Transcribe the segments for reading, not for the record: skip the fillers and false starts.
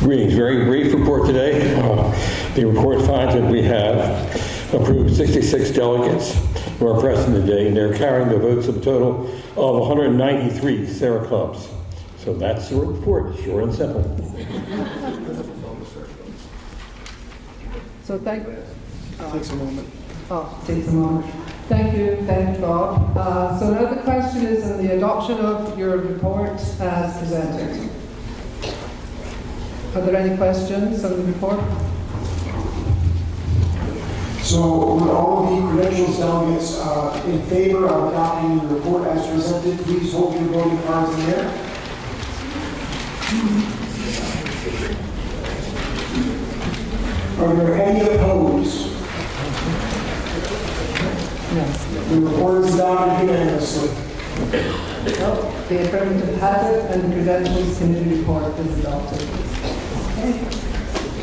Greetings. Very brief report today. The report finds that we have approved 66 delegates who are present today, and they're carrying the votes of a total of 193 Serra clubs. So that's the report, short and simple. So Takes a moment. takes a moment. Thank you, Bob. So now the question is on the adoption of your report as presented. Are there any questions on the report? So would all of the credentials delegates in favor of adopting the report as presented, please hold your voting cards in there. Are there any opposed? No. The report is adopted unanimously. No. The affirmative has it and the credentials committee report is adopted.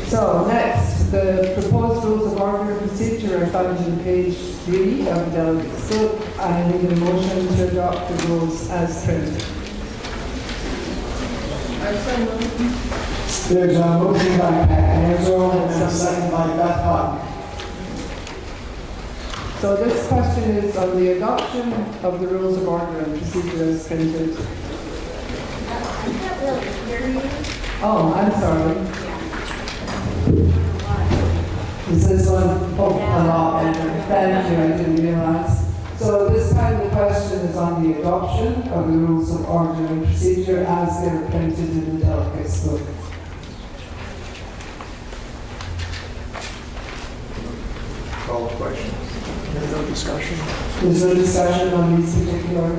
So next, the proposed rules of order and procedure are found on page 3 of the delegates. So I need a motion to adopt the rules as printed. There's a motion by Pat Anzo and a second by Beth Hutton. So this question is on the adoption of the rules of order and procedure as printed. I can't really hear you. Oh, I'm sorry. Is this one? Oh, a lot better. Thank you, I didn't realize. So this time the question is on the adoption of the rules of order and procedure as they're printed in the delegates book. Call the question. There's no discussion. There's no discussion on these particular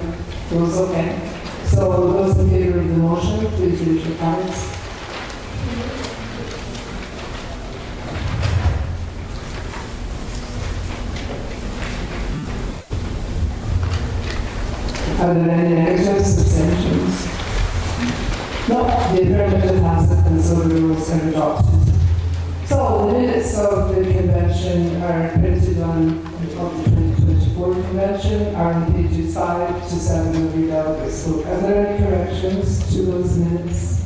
rules, okay. So those in favor of the motion, please use your cards. Are there any negatives, abstentions? No, the affirmative has it, and so the rules are adopted. So the minutes of the convention are printed on the 2024 convention, are on pages 5 to 7 of your delegates book. Are there any corrections to those minutes?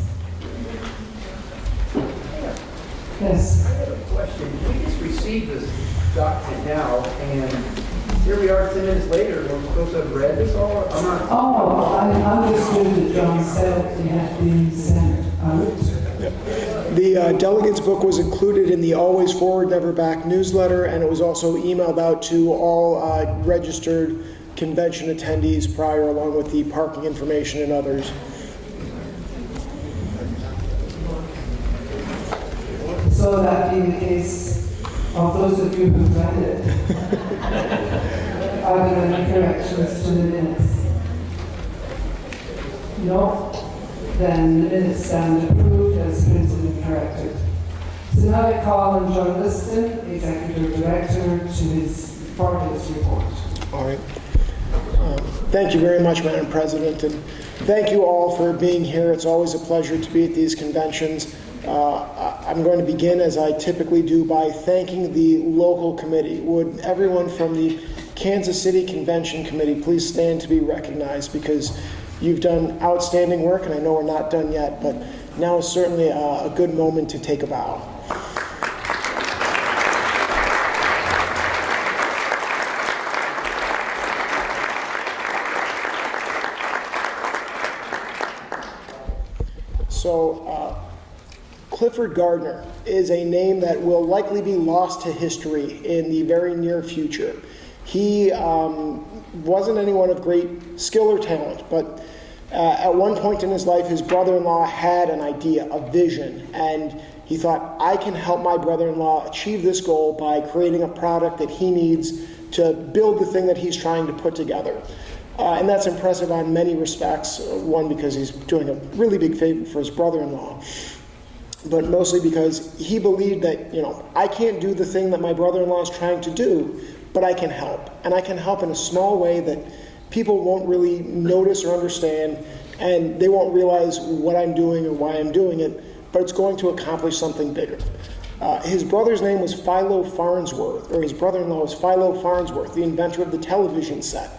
Yes. I have a question. We just received this document now, and here we are 10 minutes later, we're supposed to have read this all? I'm not... Oh, I understood that John said it had been sent out. The delegates book was included in the Always Forward, Never Back newsletter, and it was also emailed out to all registered convention attendees prior, along with the parking information and others. So that being the case, of those of you who've read it, are there any corrections to the minutes? No? Then the minutes stand approved as printed and corrected. So now I call on John Liston, Executive Director, for his report. All right. Thank you very much, Madam President, and thank you all for being here. It's always a pleasure to be at these conventions. I'm going to begin, as I typically do, by thanking the local committee. Would everyone from the Kansas City Convention Committee please stand to be recognized, because you've done outstanding work, and I know we're not done yet, but now is certainly a good moment to take a bow. So, Clifford Gardner is a name that will likely be lost to history in the very near future. He wasn't anyone of great skill or talent, but at one point in his life, his brother-in-law had an idea, a vision, and he thought, I can help my brother-in-law achieve this goal by creating a product that he needs to build the thing that he's trying to put together. And that's impressive on many respects. One, because he's doing a really big favor for his brother-in-law, but mostly because he believed that, I can't do the thing that my brother-in-law is trying to do, but I can help. And I can help in a small way that people won't really notice or understand, and they won't realize what I'm doing or why I'm doing it, but it's going to accomplish something bigger. His brother's name was Philo Farnsworth, or his brother-in-law was Philo Farnsworth, the inventor of the television set.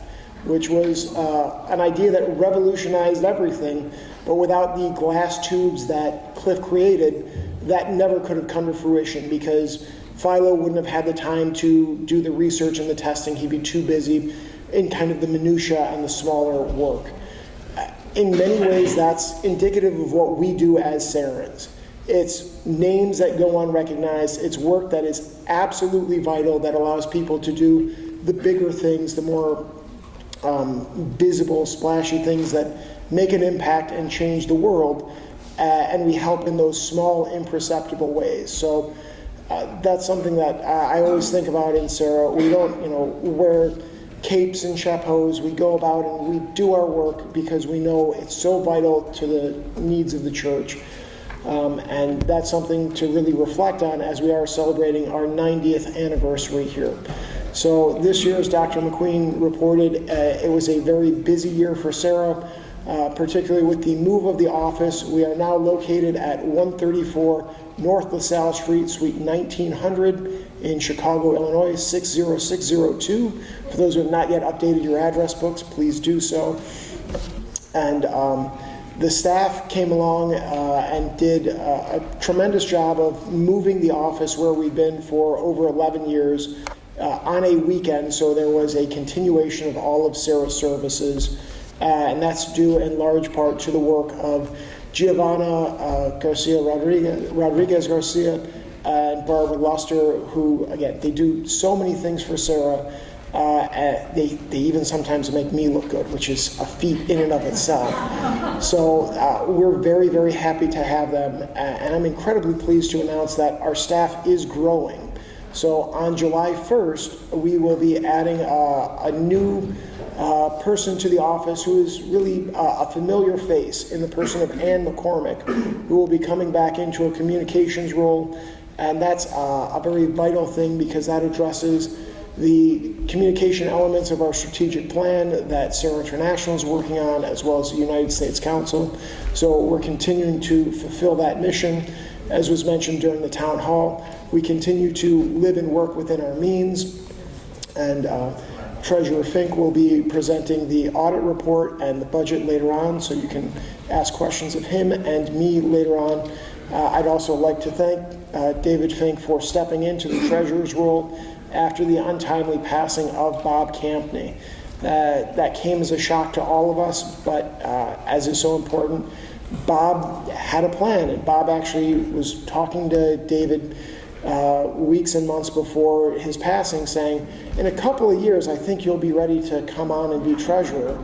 which was an idea that revolutionized everything, but without the glass tubes that Cliff created, that never could have come to fruition because Philo wouldn't have had the time to do the research and the testing. He'd be too busy in kind of the minutia and the smaller work. In many ways, that's indicative of what we do as Serrans. It's names that go unrecognized. It's work that is absolutely vital, that allows people to do the bigger things, the more visible, splashy things that make an impact and change the world. And we help in those small, imperceptible ways. So that's something that I always think about in Serra. We don't, wear capes and chapeaus. We go about and we do our work because we know it's so vital to the needs of the church. And that's something to really reflect on as we are celebrating our 90th anniversary here. So this year, as Dr. McQueen reported, it was a very busy year for Serra, particularly with the move of the office. We are now located at 134 North LaSalle Street, Suite 1900 in Chicago, Illinois, 60602. For those who have not yet updated your address books, please do so. And the staff came along and did a tremendous job of moving the office where we've been for over 11 years on a weekend, so there was a continuation of all of Serra's services, and that's due in large part to the work of Giovanna Rodriguez Garcia and Barbara Luster, who, again, they do so many things for Serra. They even sometimes make me look good, which is a feat in and of itself. So we're very, very happy to have them, and I'm incredibly pleased to announce that our staff is growing. So on July 1st, we will be adding a new person to the office who is really a familiar face in the person of Ann McCormick, who will be coming back into a communications role, and that's a very vital thing because that addresses the communication elements of our strategic plan that Serra International is working on, as well as the United States Council. So we're continuing to fulfill that mission. As was mentioned during the town hall, we continue to live and work within our means, and Treasurer Fink will be presenting the audit report and the budget later on, so you can ask questions of him and me later on. I'd also like to thank David Fink for stepping into the treasurer's role after the untimely passing of Bob Campney. That came as a shock to all of us, but as is so important, Bob had a plan, and Bob actually was talking to David weeks and months before his passing, saying, in a couple of years, I think you'll be ready to come on and be treasurer.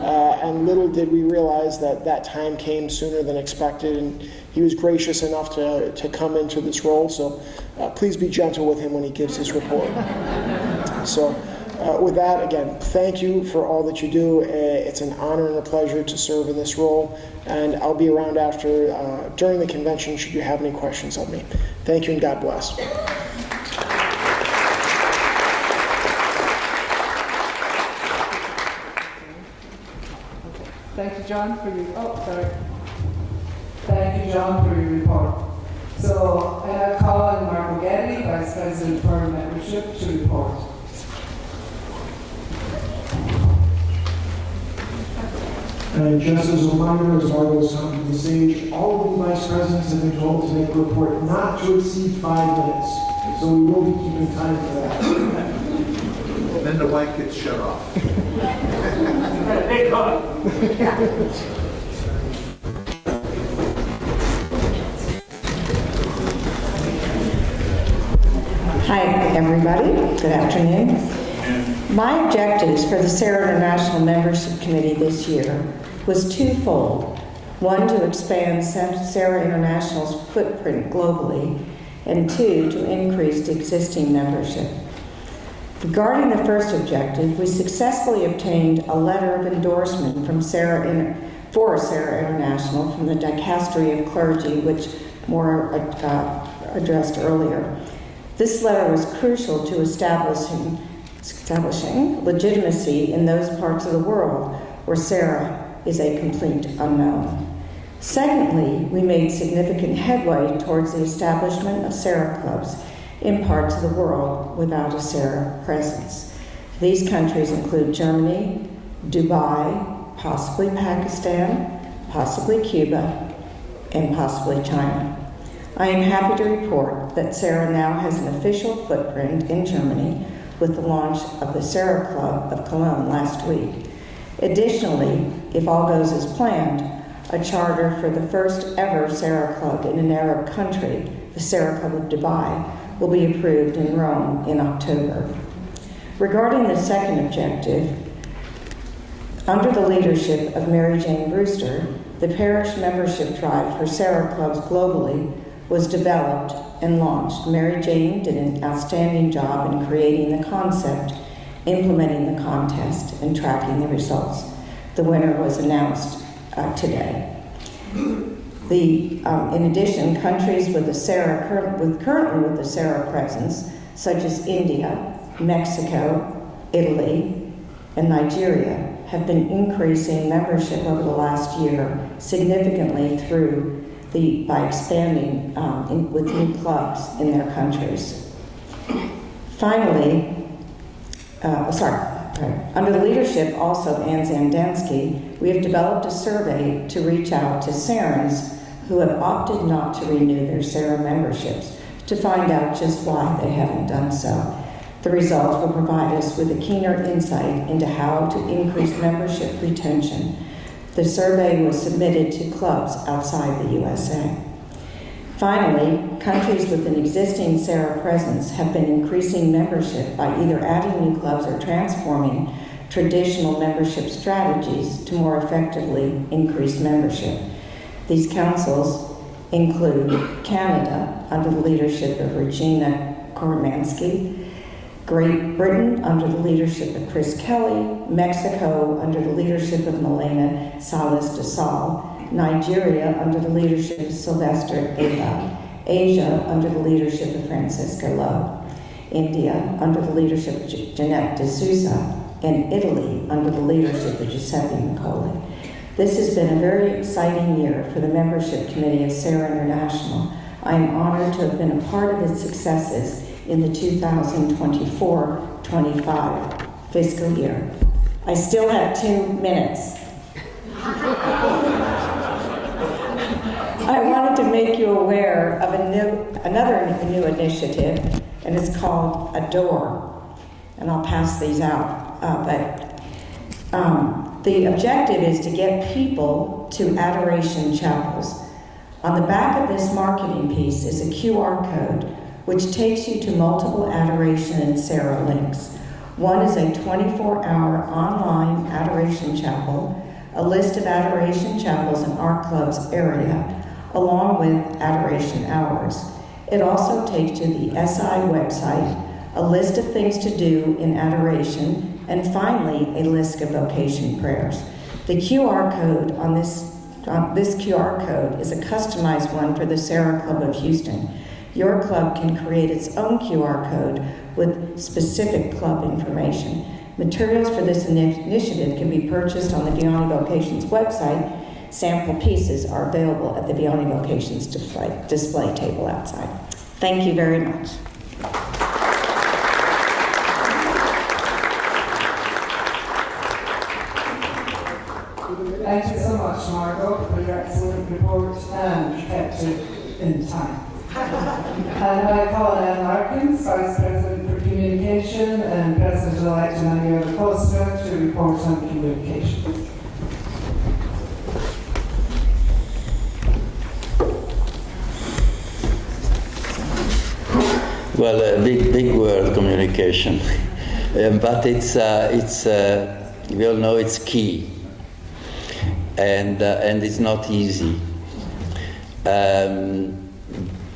And little did we realize that that time came sooner than expected, and he was gracious enough to come into this role. So please be gentle with him when he gives his report. So with that, again, thank you for all that you do. It's an honor and a pleasure to serve in this role, and I'll be around after during the convention should you have any questions of me. Thank you, and God bless. Thank you, John, for your, Thank you, John, for your report. So I call on Mark Getty, Vice President for Membership, to report. And just as a reminder, as Margo has come to the stage, all of the vice presidents have been told to make a report not to exceed 5 minutes. So we will be keeping time for that. Then the light gets shut off. Hi, everybody. Good afternoon. My objectives for the Serra International Membership Committee this year was twofold. One, to expand Serra International's footprint globally, and two, to increase existing membership. Regarding the first objective, we successfully obtained a letter of endorsement from Serra International from the Dicastery of Clergy, which Maura addressed earlier. This letter was crucial to establishing legitimacy in those parts of the world where Serra is a complete unknown. Secondly, we made significant headway towards the establishment of Serra clubs in parts of the world without a Serra presence. These countries include Germany, Dubai, possibly Pakistan, possibly Cuba, and possibly China. I am happy to report that Serra now has an official footprint in Germany with the launch of the Serra Club of Cologne last week. Additionally, if all goes as planned, a charter for the first ever Serra Club in an Arab country, the Serra Club of Dubai, will be approved in Rome in October. Regarding the second objective, under the leadership of Mary Jane Brewster, the parish membership drive for Serra clubs globally was developed and launched. Mary Jane did an outstanding job in creating the concept, implementing the contest, and tracking the results. The winner was announced today. In addition, countries with the Serra currently with the Serra presence, such as India, Mexico, Italy, and Nigeria, have been increasing membership over the last year significantly by expanding with new clubs in their countries. Finally, under the leadership also of Ann Zandansky, we have developed a survey to reach out to Serrans who have opted not to renew their Serra memberships to find out just why they haven't done so. The results will provide us with a keener insight into how to increase membership retention. The survey was submitted to clubs outside the USA. Finally, countries with an existing Serra presence have been increasing membership by either adding new clubs or transforming traditional membership strategies to more effectively increase membership. These councils include Canada, under the leadership of Regina Koromansky, Great Britain, under the leadership of Chris Kelly, Mexico, under the leadership of Milena Salas de Sal, Nigeria, under the leadership of Sylvester Eba, Asia, under the leadership of Francisco Lowe, India, under the leadership of Jeanette de Sousa, and Italy, under the leadership of Giuseppe Micoli. This has been a very exciting year for the membership committee of Serra International. I am honored to have been a part of its successes in the 2024-25 fiscal year. I still have 2 minutes. I wanted to make you aware of another new initiative, and it's called Adore. And I'll pass these out. The objective is to get people to adoration chapels. On the back of this marketing piece is a QR code which takes you to multiple adoration and Serra links. One is a 24-hour online adoration chapel, a list of adoration chapels in our club's area, along with adoration hours. It also takes you to the SI website, a list of things to do in adoration, and finally, a list of vocation prayers. The QR code on this QR code is a customized one for the Serra Club of Houston. Your club can create its own QR code with specific club information. Materials for this initiative can be purchased on the Vianney Vocations website. Sample pieces are available at the Vianney Vocations display table outside. Thank you very much. Thank you so much, Margot, for your excellent report and kept it in time. And I call Ann Larkins, Vice President for Communication and President-elect Emmanuel Costa to report on communication. Well, a big word, communication, but it's we all know it's key, and it's not easy.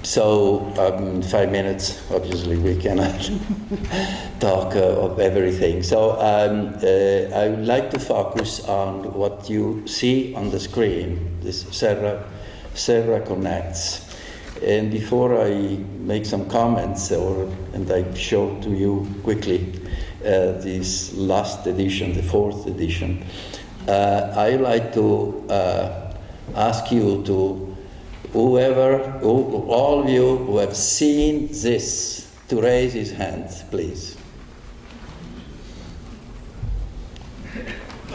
So in 5 minutes, obviously, we cannot talk of everything. So I would like to focus on what you see on the screen, this Serra Connects. And before I make some comments, and I show to you quickly this last edition, the 4th edition, I like to ask you to, all of you who have seen this, to raise his hand, please.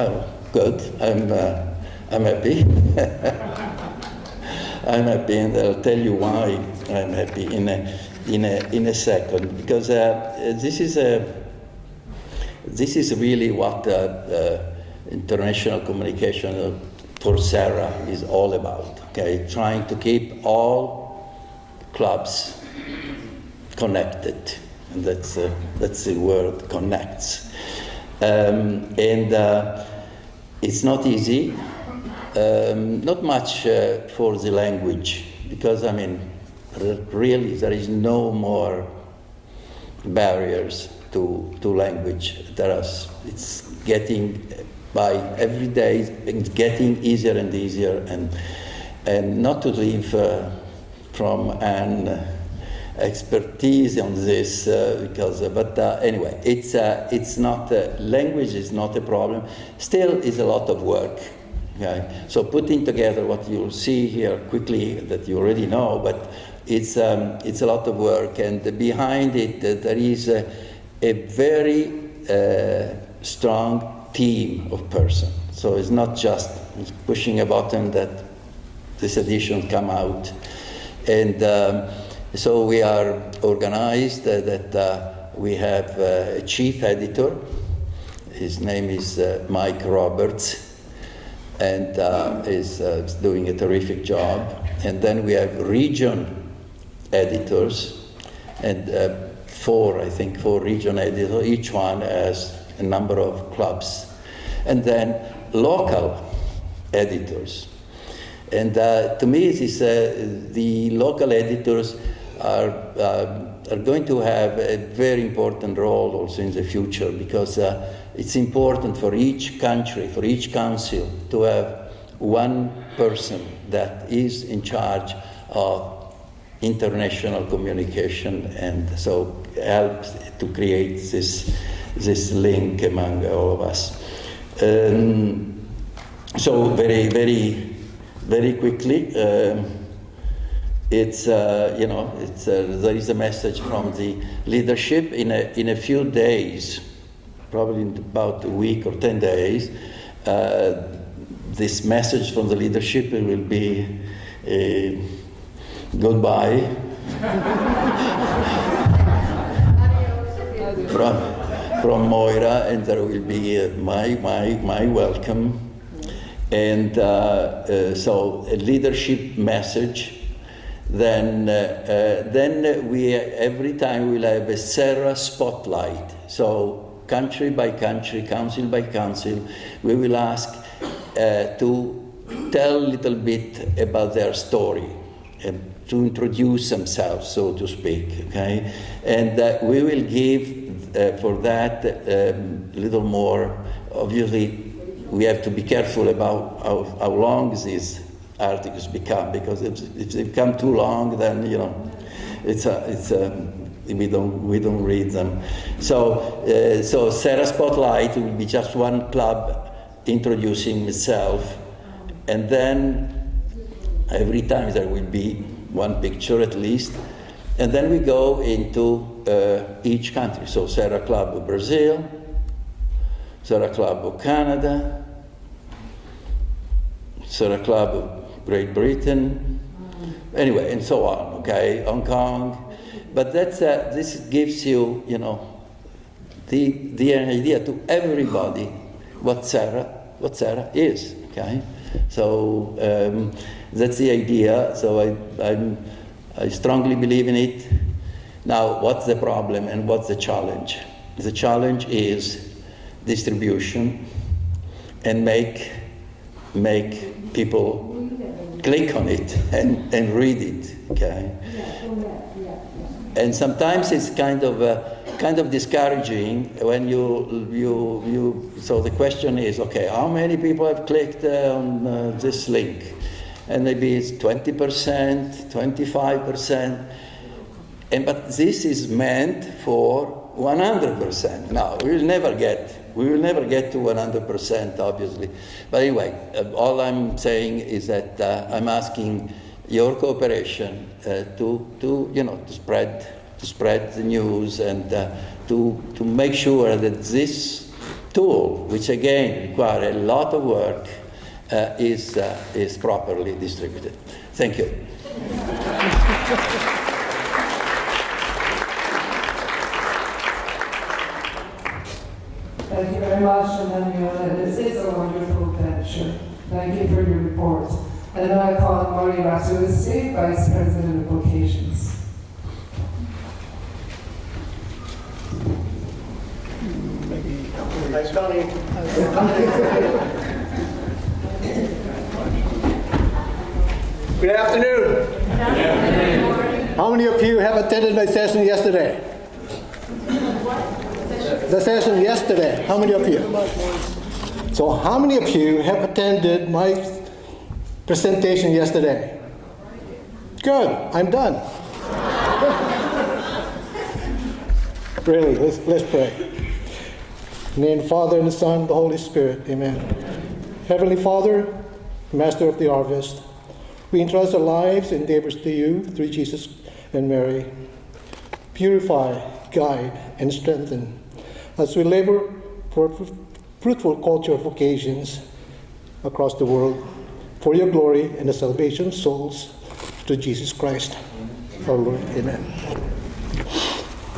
Oh, good. I'm happy. I'm happy, and I'll tell you why I'm happy in a second. Because this is really what international communication for Serra is all about. Okay, trying to keep all clubs connected, and that's the word, connects. It's not easy. Not much for the language, because I mean, really there is no more barriers to language. It's getting by every day. It's getting easier and easier, and not to leave from an expertise on this anyway, it's not language is not a problem. Still, is a lot of work. Okay. So putting together what you'll see here quickly that you already know, but it's a lot of work, and behind it there is a very strong team of persons. So it's not just pushing a button that this edition come out, and so we are organized that we have a chief editor. His name is Mike Roberts, and is doing a terrific job. And then we have region editors, and four region editors. Each one has a number of clubs. And then local editors. And to me, the local editors are going to have a very important role also in the future, because it's important for each country, for each council, to have one person that is in charge of international communication, and so helps to create this link among all of us. So very, very, very quickly, there is a message from the leadership in a few days. Probably in about a week or 10 days, this message from the leadership will be goodbye from Moira, and there will be my welcome, and so a leadership message. Then we every time we'll have a Serra spotlight. So country by country, council by council, we will ask to tell a little bit about their story, and to introduce themselves, so to speak, okay? And we will give for that a little more. Obviously, we have to be careful about how long these articles become, because if they become too long, then we don't read them. So Serra Spotlight will be just one club introducing itself, and then every time there will be one picture at least, and then we go into each country. So Serra Club of Brazil, Serra Club of Canada, Serra Club of Great Britain, anyway, and so on, okay, Hong Kong. But this gives you, the idea to everybody what Serra is, okay? So that's the idea. So I strongly believe in it. Now, what's the problem and what's the challenge? The challenge is distribution, and make people click on it and read it, okay? And sometimes it's kind of discouraging when you. So the question is, okay, how many people have clicked on this link? And maybe it's 20%, 25%. But this is meant for 100%. Now we will never get to 100%, obviously. But anyway, all I'm saying is that I'm asking your cooperation to spread the news, and to make sure that this tool, which again require a lot of work, is properly distributed. Thank you. Thank you very much, and then this is a wonderful venture. Thank you for your report. And now I call Maureen Rasuisti, Vice President of Vocations. Thanks, Tony. Good afternoon. How many of you have attended my session yesterday? The session yesterday. How many of you? So how many of you have attended my presentation yesterday? Good. I'm done. Really, let's pray. In the name of the Father, and the Son, and the Holy Spirit. Amen. Heavenly Father, Master of the harvest, we entrust our lives and endeavors to you through Jesus and Mary. Purify, guide, and strengthen as we labor for fruitful culture of vocations across the world for your glory and the salvation of souls through Jesus Christ, our Lord. Amen.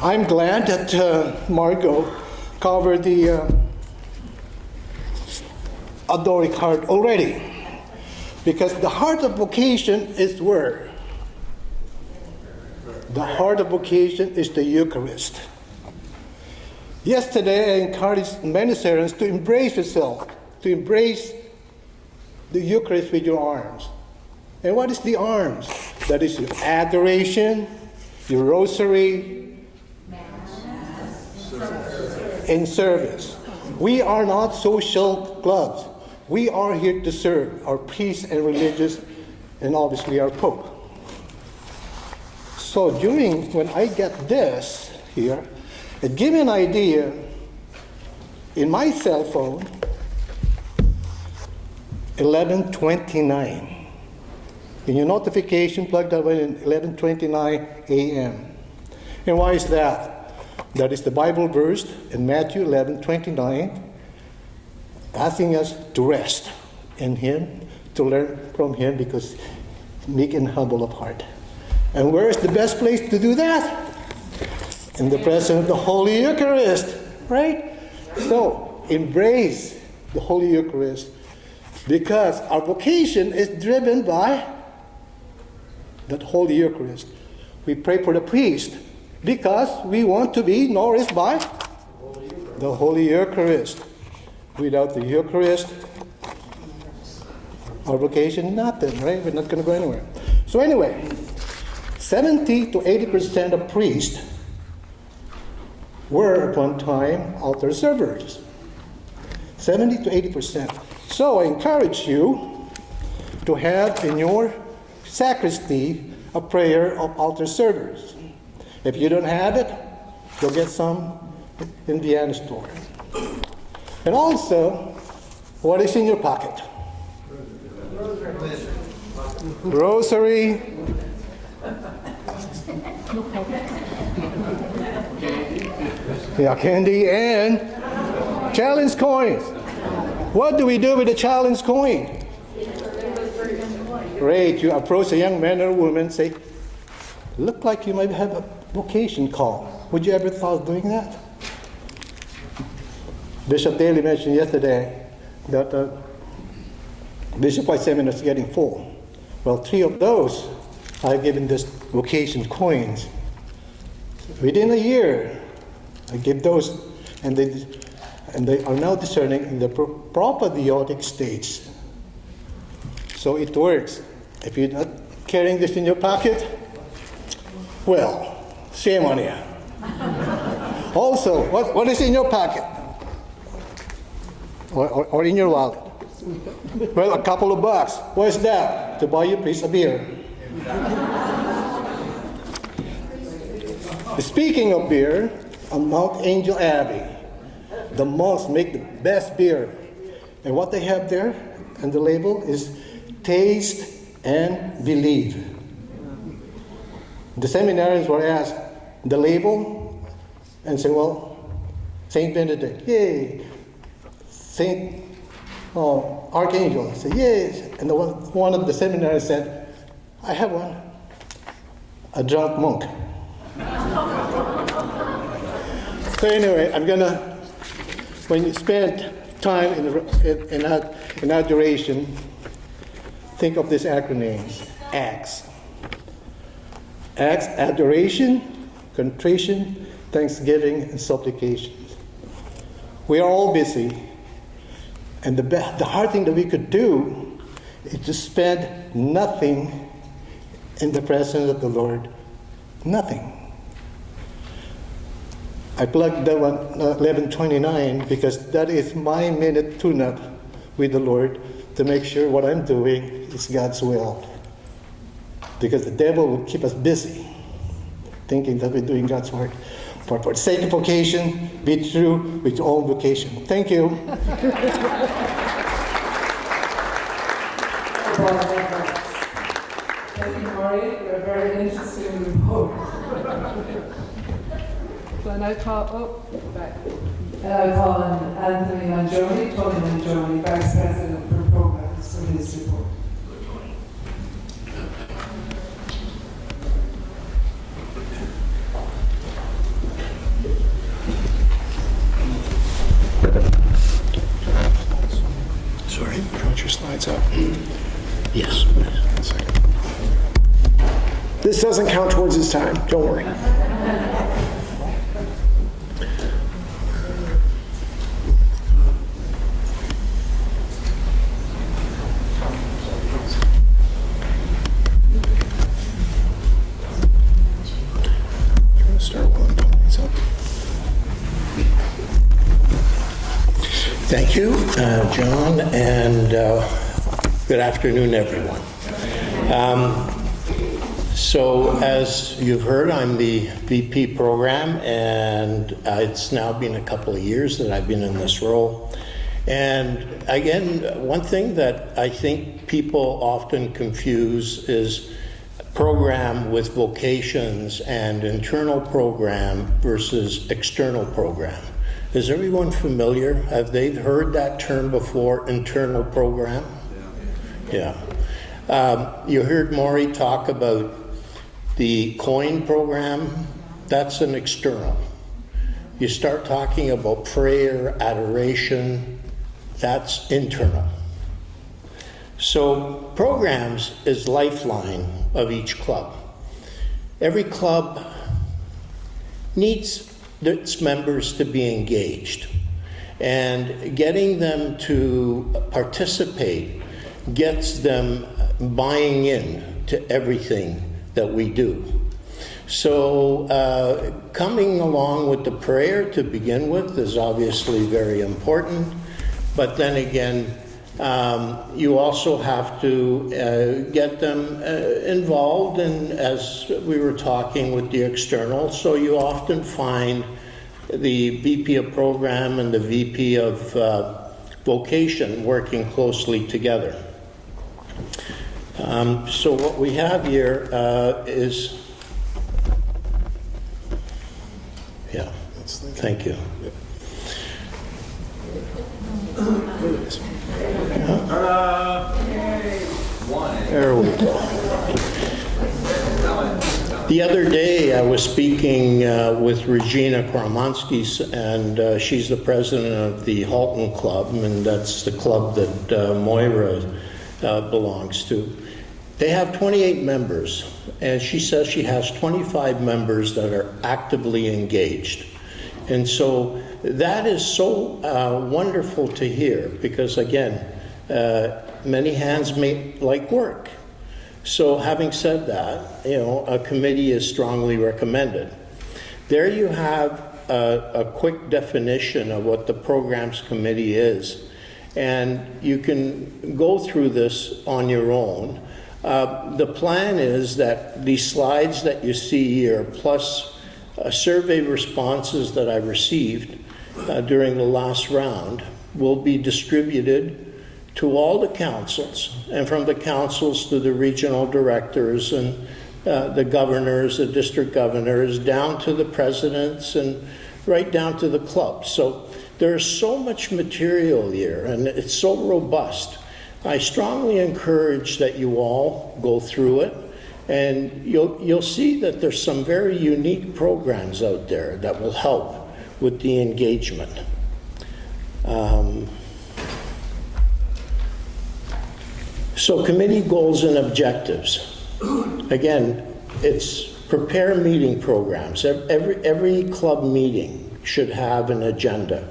I'm glad that Margot covered the Adoric heart already, because the heart of vocation is where? The heart of vocation is the Eucharist. Yesterday I encouraged many servants to embrace yourself, to embrace the Eucharist with your arms. And what is the arms? That is your adoration, your rosary, and service. We are not social clubs. We are here to serve our priests and religious, and obviously our Pope. So when I get this here, it gives me an idea. In my cell phone, 11:29. In your notification, plug that in 11:29 a.m. And why is that? That is the Bible verse in Matthew 11:29, asking us to rest in Him, to learn from Him, because meek and humble of heart. And where is the best place to do that? In the presence of the Holy Eucharist, right? So, embrace the Holy Eucharist, because our vocation is driven by that Holy Eucharist. We pray for the priest because we want to be nourished by the Holy Eucharist. Without the Eucharist, our vocation, nothing, right? We're not going to go anywhere. So anyway, 70 to 80% of priests were at one time altar servers. 70 to 80%. So I encourage you to have in your sacristy a prayer of altar servers. If you don't have it, you'll get some in the Vienna store. And also, what is in your pocket? Rosary. Yeah, candy and challenge coins. What do we do with the challenge coin? Great, you approach a young man or woman and say, look like you might have a vocation call. Would you ever thought of doing that? Bishop Daly mentioned yesterday that Bishop White Seminar is getting full. Well, 3 of those I've given this vocation coins. Within a year, I give those, and they are now discerning in the propadiotic states. So it works. If you're not carrying this in your pocket, well, shame on you. Also, what is in your pocket? Or in your wallet? Well, a couple of bucks. What is that? To buy you a piece of beer. Speaking of beer, on Mount Angel Abbey, the monks make the best beer. And what they have there, and the label is taste and believe. The seminarians were asked the label and said, well, St. Benedict, yay. Saint Archangel. I said, yes. And one of the seminaries said, I have one, a drunk monk. So anyway, when you spend time in adoration, think of these acronyms, ACTS. ACTS, adoration, contrition, thanksgiving, and supplication. We are all busy, and the hard thing that we could do is to spend nothing in the presence of the Lord. Nothing. I plugged that one 11:29 because that is my minute tune-up with the Lord to make sure what I'm doing is God's will. Because the devil will keep us busy thinking that we're doing God's work. For sanctification, be true with your own vocation. Thank you. Thank you, Maury. You're a very interesting report. So now call, back. And I call on Anthony Mangione, Tony Mangione, Vice President for Programs, for his report. Sorry, put your slides up. Yes. 1 second. This doesn't count towards his time, don't worry. Thank you, John, and good afternoon, everyone. So as you've heard, I'm the VP program, and it's now been a couple of years that I've been in this role. And again, one thing that I think people often confuse is program with vocations and internal program versus external program. Is everyone familiar? Have they heard that term before, internal program? Yeah. You heard Maury talk about the COIN program. That's an external. You start talking about prayer, adoration, that's internal. So programs is lifeline of each club. Every club needs its members to be engaged, and getting them to participate gets them buying in to everything that we do. So coming along with the prayer to begin with is obviously very important, but then again, you also have to get them involved in, as we were talking with the external, so you often find the VP of program and the VP of vocation working closely together. So what we have here is, yeah, thank you. There we go. The other day I was speaking with Regina Kramanskis, and she's the president of the Halton Club, and that's the club that Moira belongs to. They have 28 members, and she says she has 25 members that are actively engaged. And so that is so wonderful to hear, because again, many hands make like work. So having said that, a committee is strongly recommended. There you have a quick definition of what the programs committee is, and you can go through this on your own. The plan is that these slides that you see here, plus survey responses that I received during the last round, will be distributed to all the councils, and from the councils to the regional directors and the governors, the district governors, down to the presidents and right down to the clubs. So There's so much material here, and it's so robust. I strongly encourage that you all go through it, and you'll see that there's some very unique programs out there that will help with the engagement. So committee goals and objectives. Again, it's prepare meeting programs. Every club meeting should have an agenda.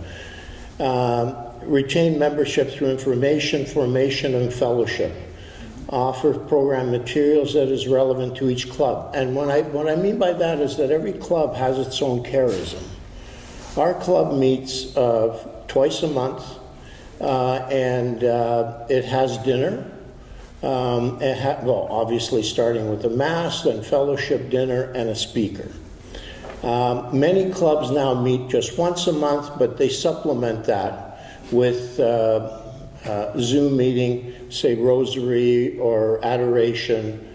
Retain membership through information, formation, and fellowship. Offer program materials that is relevant to each club. And what I mean by that is that every club has its own charism. Our club meets twice a month, and it has dinner. Well, obviously starting with the mass, then fellowship, dinner, and a speaker. Many clubs now meet just once a month, but they supplement that with Zoom meeting, say rosary or adoration.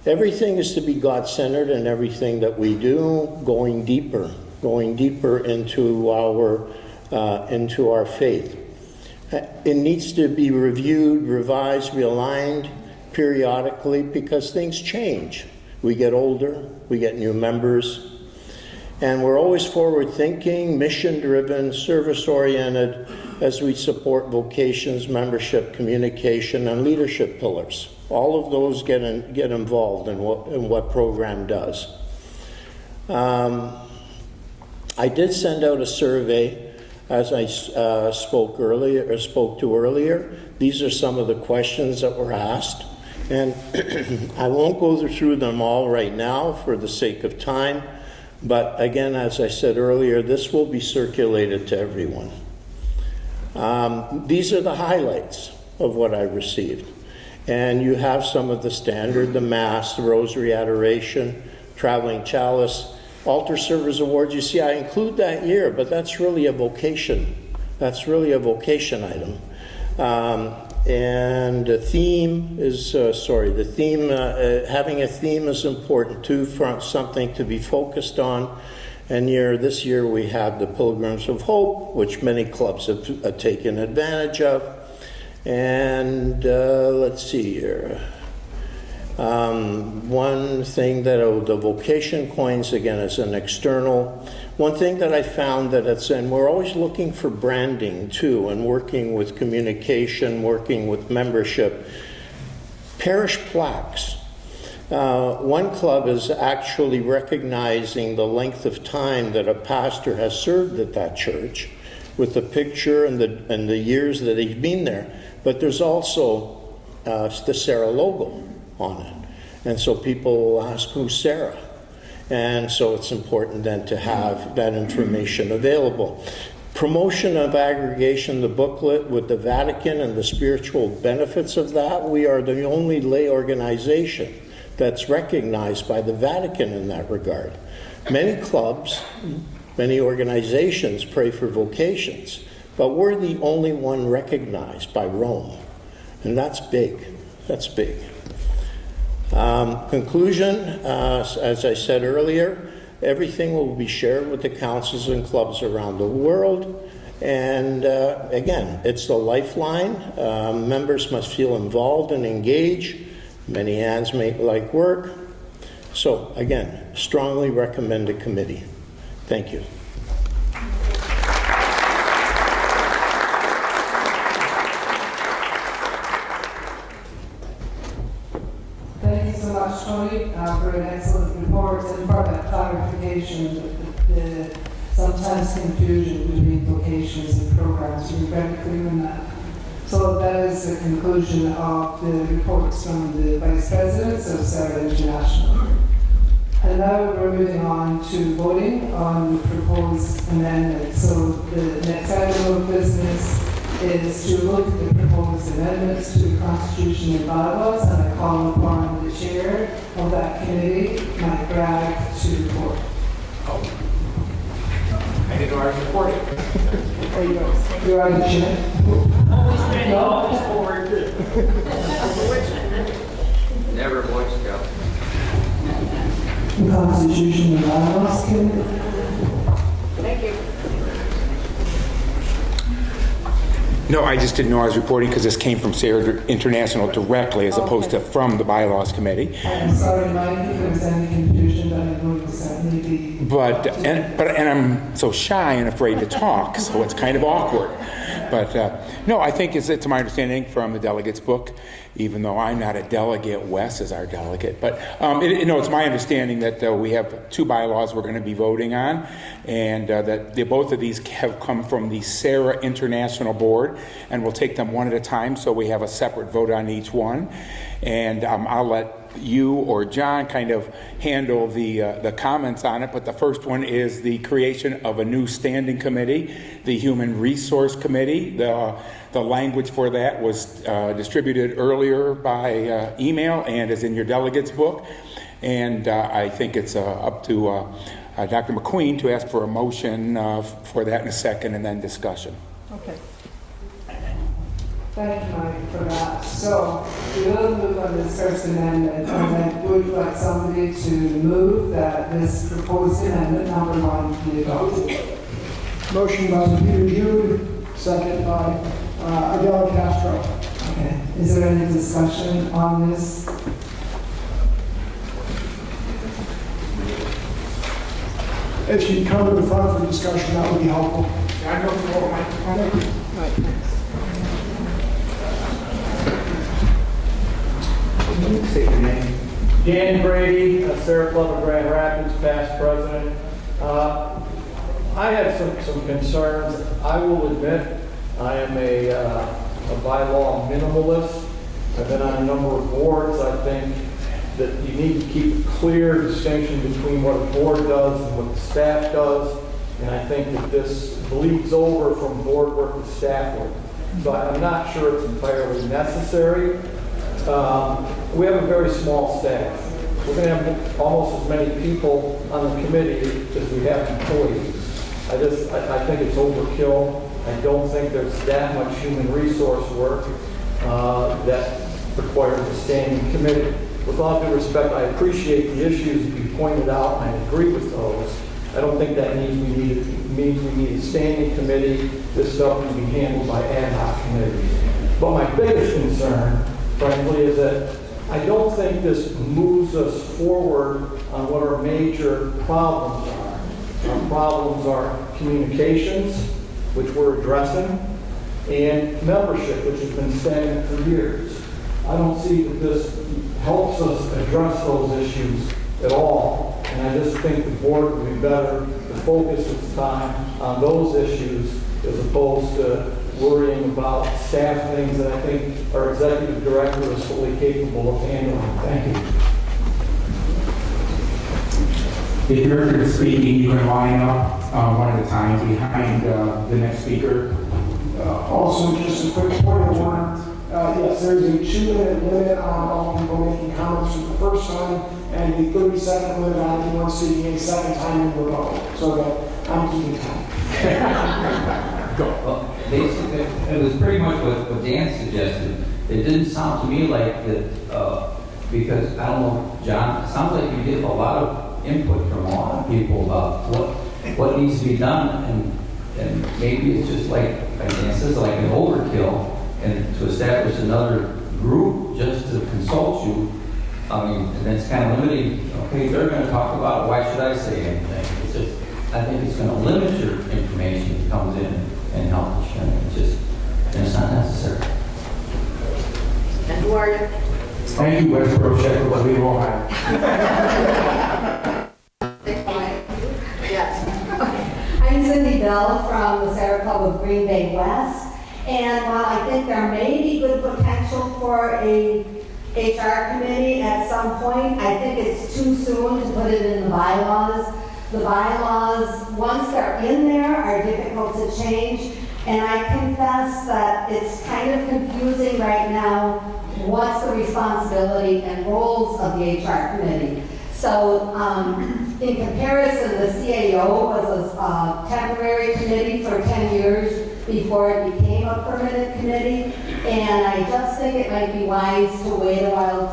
Everything is to be God-centered in everything that we do, going deeper into our faith. It needs to be reviewed, revised, realigned periodically because things change. We get older, we get new members, and we're always forward-thinking, mission-driven, service-oriented as we support vocations, membership, communication, and leadership pillars. All of those get involved in what program does. I did send out a survey, as I spoke to earlier. These are some of the questions that were asked, and I won't go through them all right now for the sake of time. But again, as I said earlier, this will be circulated to everyone. These are the highlights of what I received. And you have some of the standard, the Mass, the Rosary Adoration, Traveling Chalice, Altar Servers Awards. You see, I include that year, but that's really a vocation. That's really a vocation item. And the theme is, having a theme is important too, for something to be focused on. And this year we have the Pilgrims of Hope, which many clubs have taken advantage of. And let's see here. One thing that the vocation coins, again, is an external. One thing that I found and we're always looking for branding too, and working with communication, working with membership. Parish plaques. One club is actually recognizing the length of time that a pastor has served at that church with the picture and the years that he's been there. But there's also the Serra logo on it. And so people will ask, who's Serra? And so it's important then to have that information available. Promotion of aggregation, the booklet with the Vatican and the spiritual benefits of that. We are the only lay organization that's recognized by the Vatican in that regard. Many clubs, many organizations pray for vocations, but we're the only one recognized by Rome. And that's big. That's big. Conclusion, as I said earlier, everything will be shared with the councils and clubs around the world. And again, it's the lifeline. Members must feel involved and engaged. Many hands make light work. So again, strongly recommend a committee. Thank you. Thank you so much, Tony, for an excellent report and for that clarification, the sometimes confusion between vocations and programs. You're very clear on that. So that is the conclusion of the reports from the Vice Presidents of Serra International. And now we're moving on to voting on the proposed amendments. So the next item of business is to look at the proposed amendments to the Constitution and bylaws, and I call upon the chair of that committee, Mike Bragg, to report. I didn't know I was reporting. You are the chair. Always ready, No. always forward. Never Boy Scout. The Constitution and bylaws committee. Thank you. No, I just didn't know I was reporting because this came from Serra International directly as opposed to from the Bylaws Committee. I'm sorry, Mike, if there was any confusion, but I know you said maybe. And I'm so shy and afraid to talk, so it's kind of awkward. But no, I think it's my understanding from the delegates book, even though I'm not a delegate, Wes is our delegate. But it's my understanding that we have 2 bylaws we're going to be voting on, and that both of these have come from the Serra International Board, and we'll take them one at a time, so we have a separate vote on each one. And I'll let you or John kind of handle the comments on it, but the first one is the creation of a new standing committee, the Human Resource Committee. The language for that was distributed earlier by email and is in your delegates book. And I think it's up to Dr. McQueen to ask for a motion for that in a second and then discussion. Okay. Thank you, Mike, for that. So, we will move on this first amendment, and I would like somebody to move that this proposed amendment, number 1, be adopted. Motion by Peter Jude, second by Adela Castro. Okay. Is there any discussion on this? If you come to the front for discussion, that would be helpful. I know for my Right, thanks. Say your name. Dan Brady, Serra Club of Grand Rapids, past president. I have some concerns. I will admit I am a bylaw minimalist. I've been on a number of boards. I think that you need to keep a clear distinction between what a board does and what the staff does. And I think that this bleeds over from board work to staff work. So I'm not sure it's entirely necessary. We have a very small staff. We're going to have almost as many people on the committee as we have employees. I think it's overkill. I don't think there's that much human resource work that requires a standing committee. With all due respect, I appreciate the issues that you pointed out, and I agree with those. I don't think that means we need a standing committee. This stuff can be handled by ad hoc committees. But my biggest concern, frankly, is that I don't think this moves us forward on what our major problems are. Our problems are communications, which we're addressing, and membership, which has been stagnant for years. I don't see that this helps us address those issues at all, and I just think the board would be better to focus its time on those issues as opposed to worrying about staff things that I think our executive director is fully capable of handling. Thank you. If you're speaking, you can line up one at a time behind the next speaker. Also, just a quick point of order. Yes, there's a 2-minute limit on all people making comments for the first time, and a 30-second limit on anyone speaking a second time in rebuttal. So that I'm keeping time. Go. Well, basically, it was pretty much what Dan suggested. It didn't sound to me like that, because, I don't know, John, it sounds like you get a lot of input from a lot of people about what needs to be done, and maybe it's just like Dan says, like an overkill, and to establish another group just to consult you, I mean, and that's kind of limiting. Okay, they're going to talk about it, why should I say anything? It's just, I think it's going to limit your information that comes in and help you. And it's not necessary. And who are you? Thank you, Wes Brochek, for legal Ohio. Yes. I'm Cindy Bell from the Serra Club of Green Bay West. And while I think there may be good potential for a HR committee at some point, I think it's too soon to put it in the bylaws. The bylaws, once they're in there, are difficult to change. And I confess that it's kind of confusing right now what's the responsibility and roles of the HR committee. So in comparison, the CAO was a temporary committee for 10 years before it became a permanent committee. And I just think it might be wise to wait a while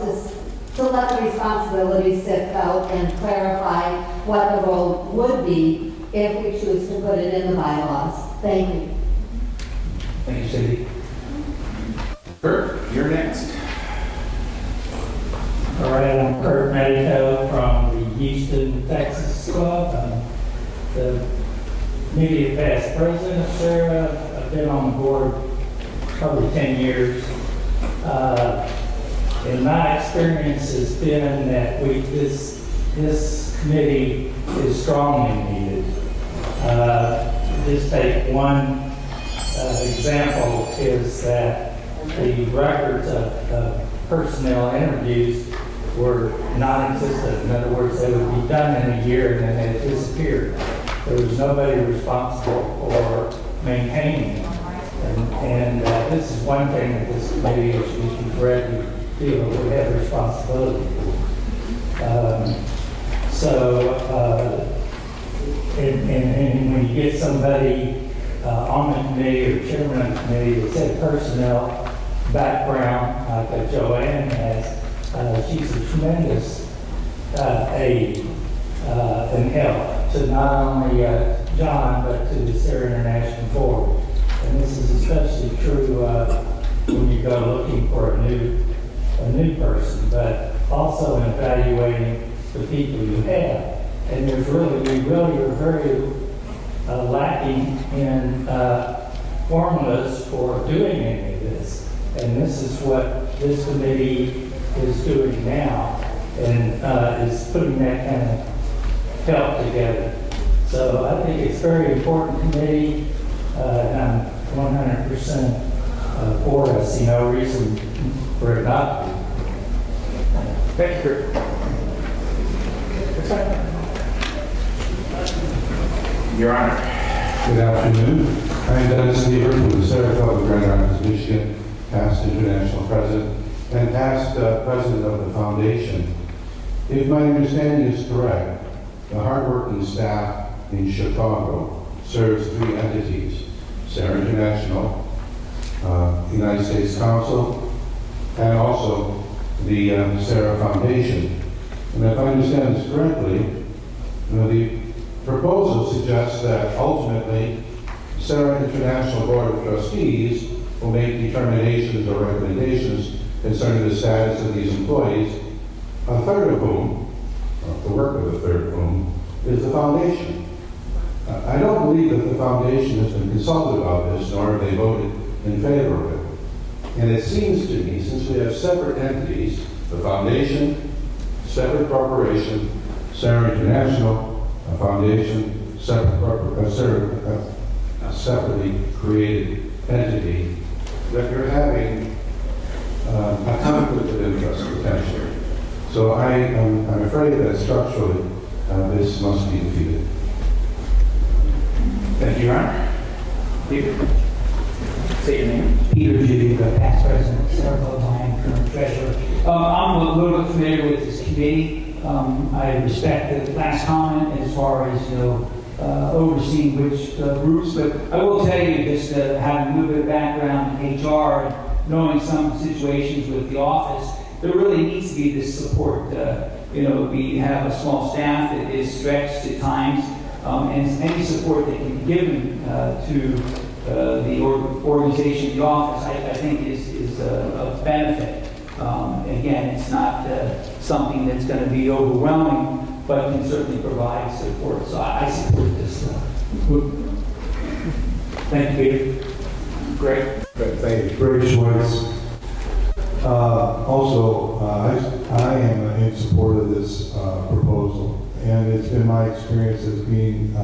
to let the responsibilities sift out and clarify what the role would be if we choose to put it in the bylaws. Thank you. Thank you, Cindy. Kurt, you're next. All right, I'm Kurt Medico from the Houston, Texas Club. I'm the immediate past president of Serra. I've been on the board probably 10 years. And my experience has been that this committee is strongly needed. Just take one example is that the records of personnel interviews were non-existent. In other words, they would be done in a year and then they disappeared. There was nobody responsible for maintaining them. And this is one thing that this committee, as you've read, we feel we have responsibility for. And when you get somebody on the committee or chairman of the committee that's had personnel background like Joanne has, she's a tremendous aid and help to not only John but to the Serra International Board. And this is especially true when you go looking for a new person, but also in evaluating the people you have. And we really are very lacking in formulas for doing any of this. And this is what this committee is doing now, and is putting that kind of help together. So I think it's a very important committee, and I'm 100% for it. I see no reason for it not to be. Thank you, Kurt. Your Honor. Good afternoon. I'm Dennis Lever from the Serra Club of Grand Rapids, Michigan, past international president and past president of the foundation. If my understanding is correct, the hardworking staff in Chicago serves three entities: Serra International, United States Council, and also the Serra Foundation. And if I understand this correctly, the proposal suggests that ultimately Serra International Board of Trustees will make determinations or recommendations concerning the status of these employees, a third of whom, the work of a third of whom, is the foundation. I don't believe that the foundation has been consulted about this, nor have they voted in favor of it. And it seems to me, since we have separate entities, the foundation, separate corporation, Serra International, a foundation, separately created entity, that you're having a conflict of interest potentially. So I'm afraid that structurally this must be defeated. Thank you, Your Honor. Peter. Say your name. Peter Judy, the past president of Serra Club, I am current treasurer. I'm a little bit familiar with this committee. I respect the last comment as far as, overseeing which groups, but I will tell you, just having a little bit of background in HR and knowing some situations with the office, there really needs to be this support. We have a small staff that is stretched at times, and any support that can be given to the organization, the office, I think is of benefit. Again, it's not something that's going to be overwhelming, but can certainly provide support. So I support this movement. Thank you, Peter. Great. Thank you. Greg Schwartz. I am in support of this proposal, and it's been my experience as being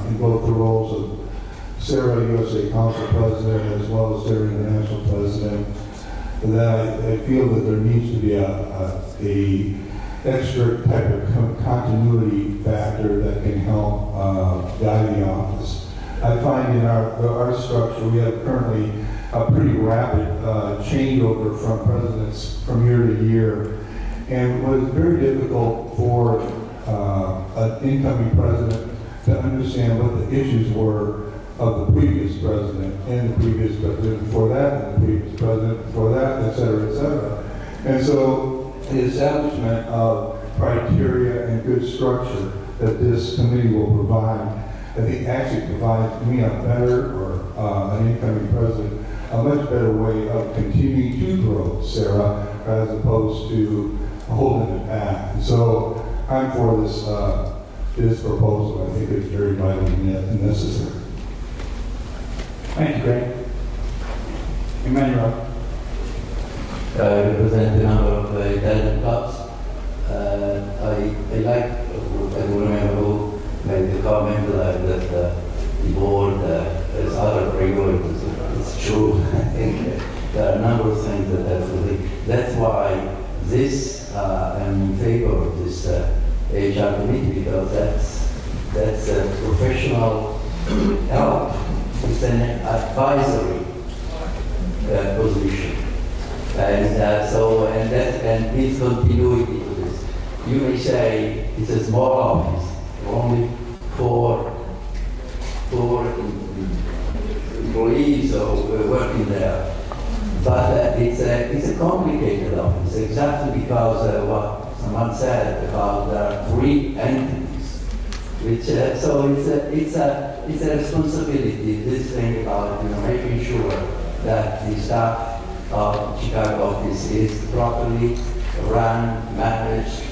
in both the roles of Serra USA Council President as well as Serra International President, that I feel that there needs to be a extra type of continuity factor that can help guide the office. I find in our structure we have currently a pretty rapid changeover from presidents from year to year, and it was very difficult for an incoming president to understand what the issues were of the previous president and the previous president before that and the previous president before that, et cetera, et cetera. And so the establishment of criteria and good structure that this committee will provide, I think actually provides me a better, or an incoming president, a much better way of continuing to grow Serra as opposed to holding it back. And so I'm for this proposal. I think it's very vitally necessary. Thank you, Greg. Emmanuel. Represent the number of Italian clubs. I like, I don't remember who made the comment that the board has other priorities. It's true. I think there are a number of things that have to be. That's why this, I'm in favor of this HR committee, because that's a professional help. It's an advisory position. And gives continuity to this. You may say it's a small office, only four employees working there. But it's a complicated office, exactly because what someone said about there are 3 entities. Which so it's a responsibility. This thing about making sure that the staff of Chicago office is properly run, managed,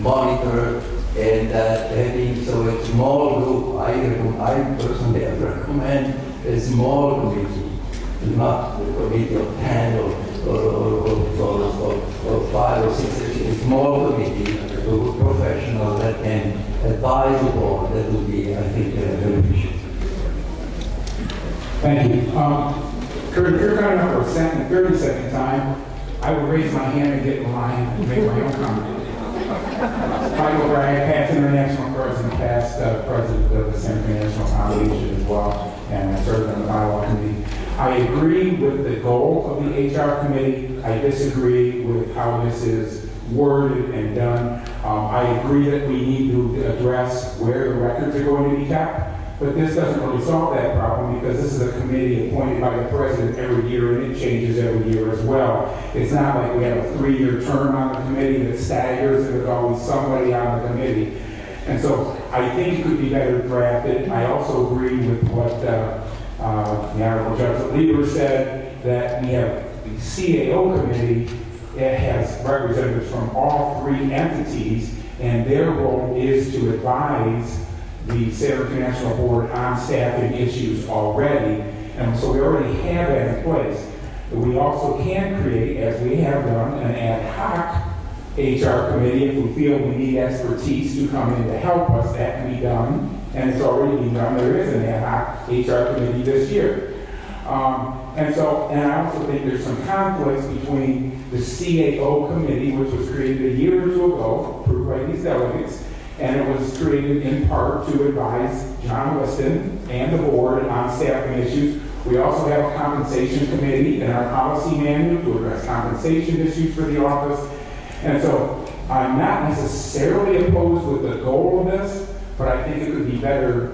monitored, and having so a small group. I personally recommend a small committee, not a committee of 10 or 5 or 6. A small committee of professionals that can advise the board. That would be, I think, beneficial. Thank you. Kurt, if you're kind enough for a 30-second time, I would raise my hand and get in line and make my own comment. Michael Bragg, past international president, past president of the Serra International Foundation as well, and I served on the bylaw committee. I agree with the goal of the HR committee. I disagree with how this is worded and done. I agree that we need to address where the records are going to be kept. But this doesn't really solve that problem, because this is a committee appointed by the president every year, and it changes every year as well. It's not like we have a 3-year term on the committee that staggers, and there's always somebody on the committee. And so I think it could be better drafted. I also agree with what the Honorable Judge Lieber said, that we have the CAO committee. It has representatives from all 3 entities, and their role is to advise the Serra International Board on staffing issues already, and so we already have that in place. But we also can create, as we have done, an ad hoc HR committee if we feel we need expertise to come in to help us. That can be done, and it's already being done. There is an ad hoc HR committee this year. And I also think there's some conflicts between the CAO committee, which was created a year or 2 ago, approved by these delegates, and it was created in part to advise John Liston and the board on staffing issues. We also have a compensation committee in our policy manual to address compensation issues for the office. And so I'm not necessarily opposed with the goal of this, but I think it could be better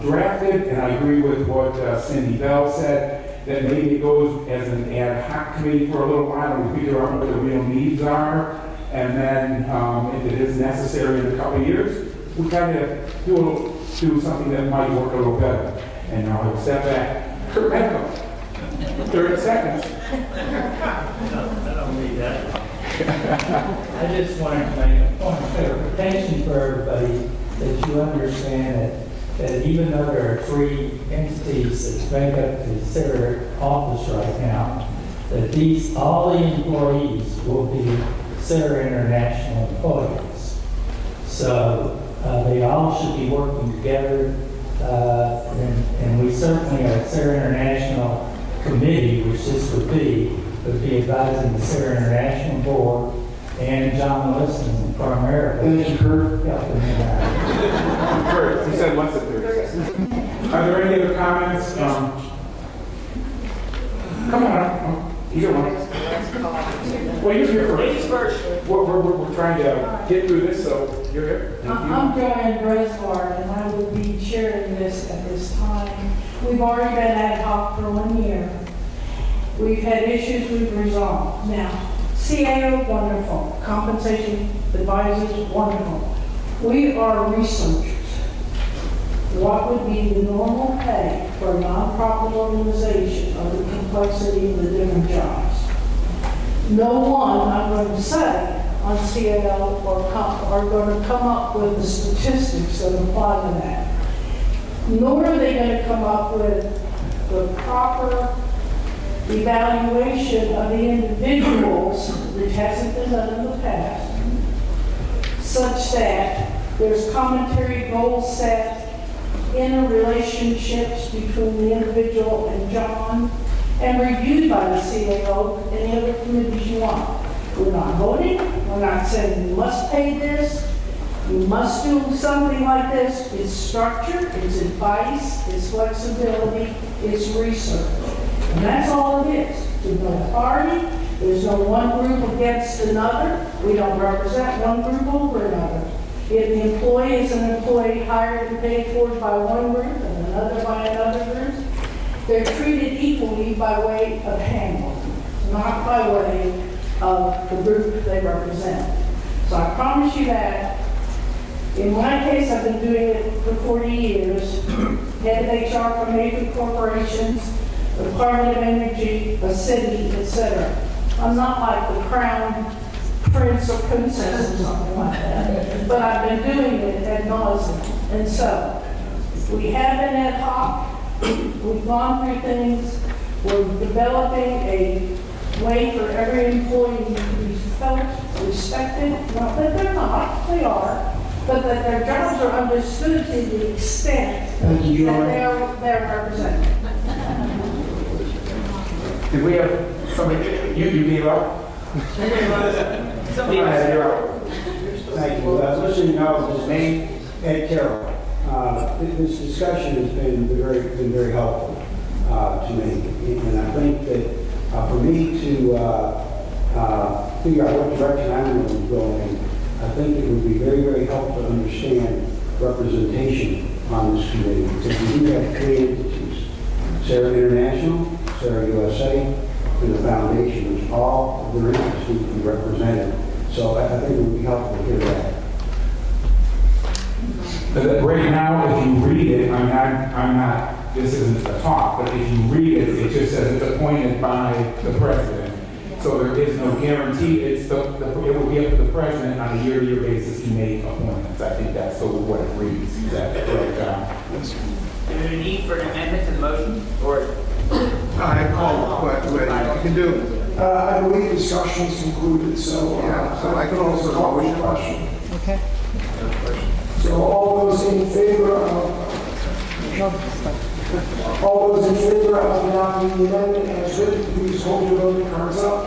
drafted, and I agree with what Cindy Bell said, that maybe it goes as an ad hoc committee for a little while and we figure out what the real needs are, and then if it is necessary in a couple of years, we kind of do something that might work a little better. And now I will step back. Kurt Medco, 30 seconds. I don't need that. I just wanted to make a point of clarification for everybody, that you understand that even though there are 3 entities that make up the Serra office right now, that all the employees will be Serra International employees. So they all should be working together, and we certainly are a Serra International committee, which this would be advising the Serra International board and John Liston primarily. Thank you, Kurt. Kurt, he said once a 30 seconds. Are there any other comments? Come on. Either one. Well, you're here first. We're trying to get through this, so you're here. I'm Joanne Breslar, and I will be chairing this at this time. We've already been ad hoc for 1 year. We've had issues we've resolved. Now, CAO, wonderful. Compensation advisors, wonderful. We are researchers. what would be the normal pay for a nonprofit organization of the complexity of the different jobs. No one, I'm going to say, on CAL are going to come up with the statistics that apply to that. Nor are they going to come up with the proper evaluation of the individuals, which hasn't been done in the past, such that there's commentary goals set, interrelationships between the individual and John, and reviewed by the CAO and the other committees you want. We're not voting, we're not saying you must pay this, you must do something like this. It's structure, it's advice, it's flexibility, it's research. And that's all it is. There's no authority, there's no one group against another. We don't represent one group over another. If the employee is an employee hired and paid for by one group and another by another group, they're treated equally by way of handbook, not by way of the group they represent. So I promise you that. In my case, I've been doing it for 40 years, head of HR for major corporations, the Department of Energy, a city, etc. I'm not like the crown prince or princess or something like that, but I've been doing it ad nauseum. And so, we have been ad hoc, we've gone through things, we're developing a way for every employee to be felt, respected, not that they're not, they are, but that their jobs are understood to the extent that they're represented. Did we have somebody, you gave up? Somebody you're up. Thank you. Listening now, his name, Ed Carroll. This discussion has been very helpful to me. And I think that for me to figure out what direction I'm going to go in, I think it would be very helpful to understand representation on this committee. Because we do have three entities, Serra International, Serra USA, and the Foundation, which all of their interests need to be represented. So I think it would be helpful to hear that. Right now, if you read it, I mean, I'm not, this isn't a talk, but if you read it, it just says it's appointed by the president. So there is no guarantee. It will be up to the president on a year-to-year basis to make appointments. I think that's what it reads. Is that correct, John? Is there a need for an amendment to the motion? Or I call what you can do. I believe discussion is concluded, so I can also call the question. Okay. So all those in favor of adopting the amendment as written, please hold your voting cards up.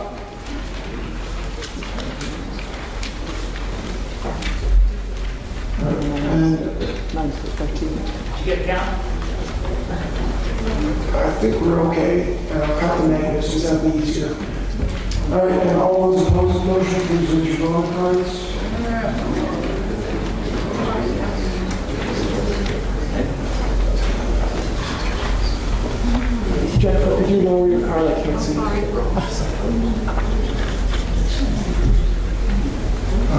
And did you get a count? I think we're okay. I'll count the negatives, since that'll be easier. All right, and all those opposed to the motion, please raise your voting cards. Jeff, if you lower your card, I can't see. All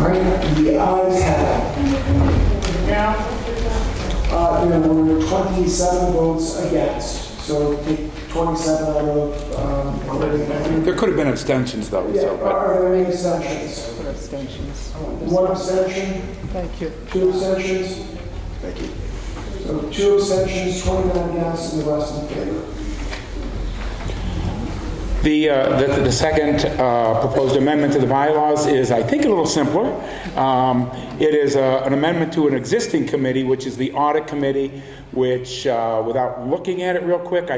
right, the ayes have it. There were 27 votes against, so take 27 out of... There could have been abstentions, though. Yeah, so, are there any abstentions? Abstentions. One abstention? Thank you. Two abstentions? Thank you. So 2 abstentions, 29 against, and the rest in favor. The second proposed amendment to the bylaws is, I think, a little simpler. It is an amendment to an existing committee, which is the audit committee, which, without looking at it real quick,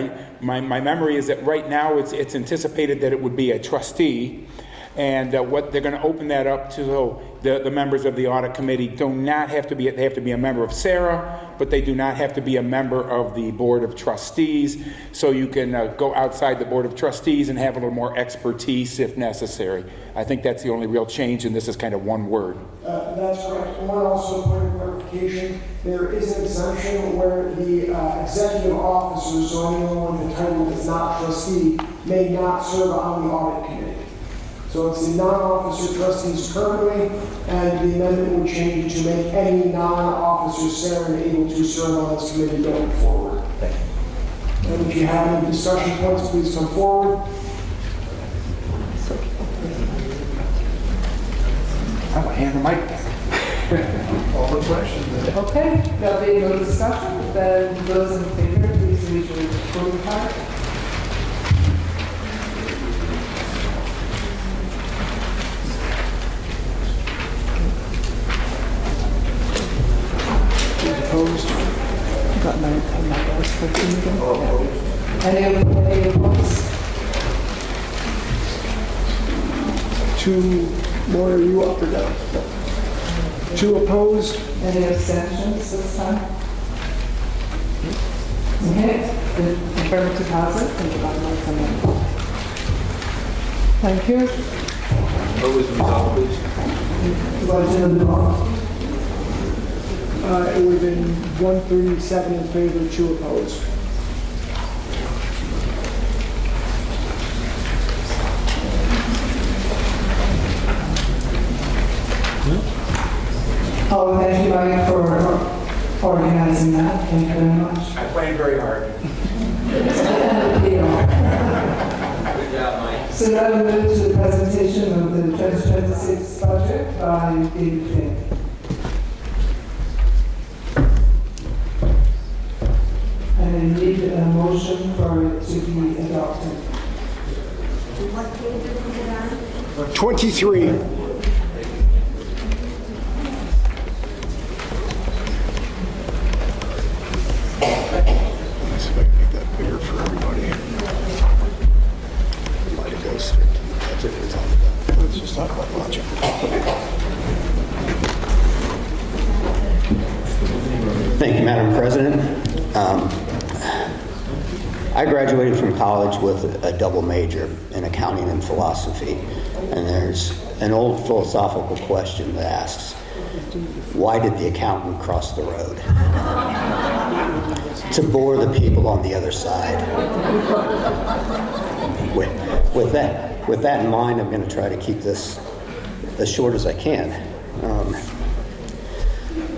my memory is that right now it's anticipated that it would be a trustee, and what they're going to open that up to, so the members of the audit committee do not have to be, they have to be a member of Serra, but they do not have to be a member of the board of trustees. So you can go outside the board of trustees and have a little more expertise if necessary. I think that's the only real change, and this is kind of one word. That's correct. One also point of clarification, there is an exemption where the executive officer, so anyone with the title is not trustee, may not serve on the audit committee. So it's the non-officer trustees currently, and the amendment would change to make any non-officer Serra able to serve on this committee going forward. And if you have any discussion points, please come forward. I'm gonna hand the mic back. All the questions. Okay, there'll be no discussion. Then those in favor, please raise your voting card. Opposed? Any opposed? Two more, are you up or down? Two opposed? Any abstentions this time? Okay, the affirmative has it. Thank you. What was the result, please? Want to do the roll? It would have been 137 in favor, 2 opposed. Oh, thank you, Mike, for organizing that. Thank you very much. I played very hard. Good job, Mike. So now we move to the presentation of the 2026 budget by David King. And I need a motion for it to be adopted. What page is it on? 23. Let's just talk about logic. Thank you, Madam President. I graduated from college with a double major in accounting and philosophy, and there's an old philosophical question that asks, why did the accountant cross the road? To bore the people on the other side. With that in mind, I'm going to try to keep this as short as I can.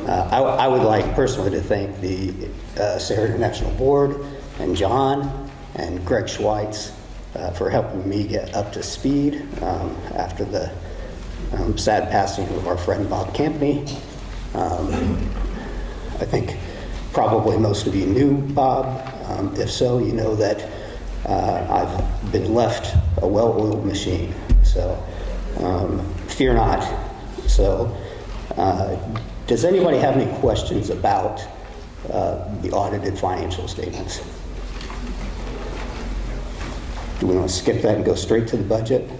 I would like personally to thank the Serra International Board and John and Greg Schweitz for helping me get up to speed after the sad passing of our friend Bob Campney. I think probably most of you knew Bob. If so, you know that I've been left a well-oiled machine. So fear not. So does anybody have any questions about the audited financial statements? Do we want to skip that and go straight to the budget?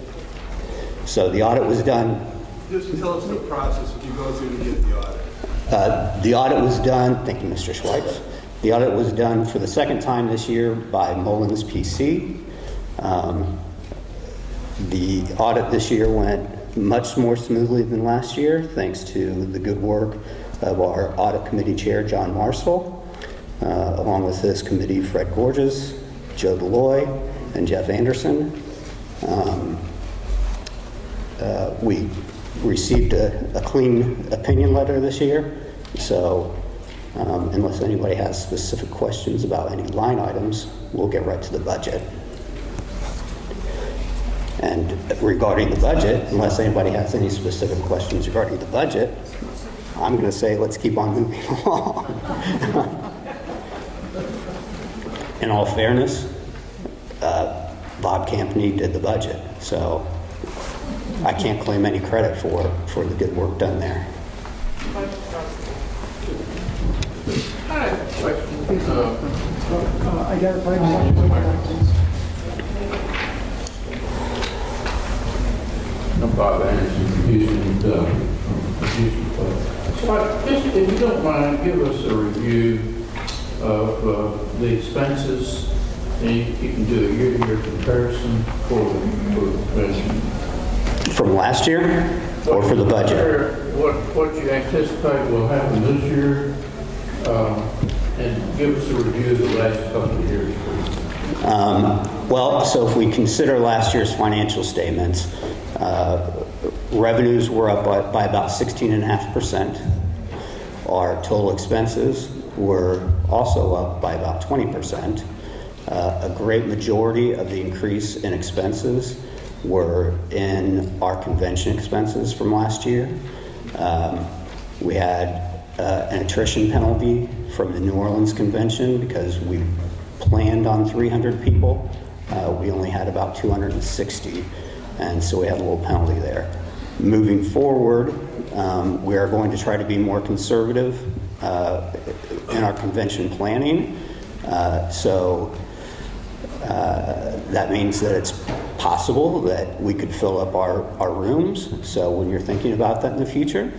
So the audit was done. Just tell us the process that you go through to get the audit. The audit was done, thank you, Mr. Schweitz. The audit was done for the second time this year by Mullins PC. The audit this year went much more smoothly than last year, thanks to the good work of our audit committee chair, John Marcel, along with his committee, Fred Gorges, Joe Deloy, and Jeff Anderson. We received a clean opinion letter this year, so unless anybody has specific questions about any line items, we'll get right to the budget. And regarding the budget, unless anybody has any specific questions regarding the budget, I'm going to say let's keep on moving along. In all fairness, Bob Campney did the budget, so I can't claim any credit for the good work done there. I'm Bob Anderson from Houston. So just, if you don't mind, give us a review of the expenses, and you can do a year-to-year comparison for the president. From last year or for the budget? What you anticipate will happen this year, and give us a review of the last couple of years, please. Well, so if we consider last year's financial statements, Revenues were up by about 16.5%. Our total expenses were also up by about 20%. A great majority of the increase in expenses were in our convention expenses from last year. We had an attrition penalty from the New Orleans convention because we planned on 300 people. We only had about 260, and so we had a little penalty there. Moving forward, we are going to try to be more conservative in our convention planning. That means that it's possible that we could fill up our rooms. So when you're thinking about that in the future,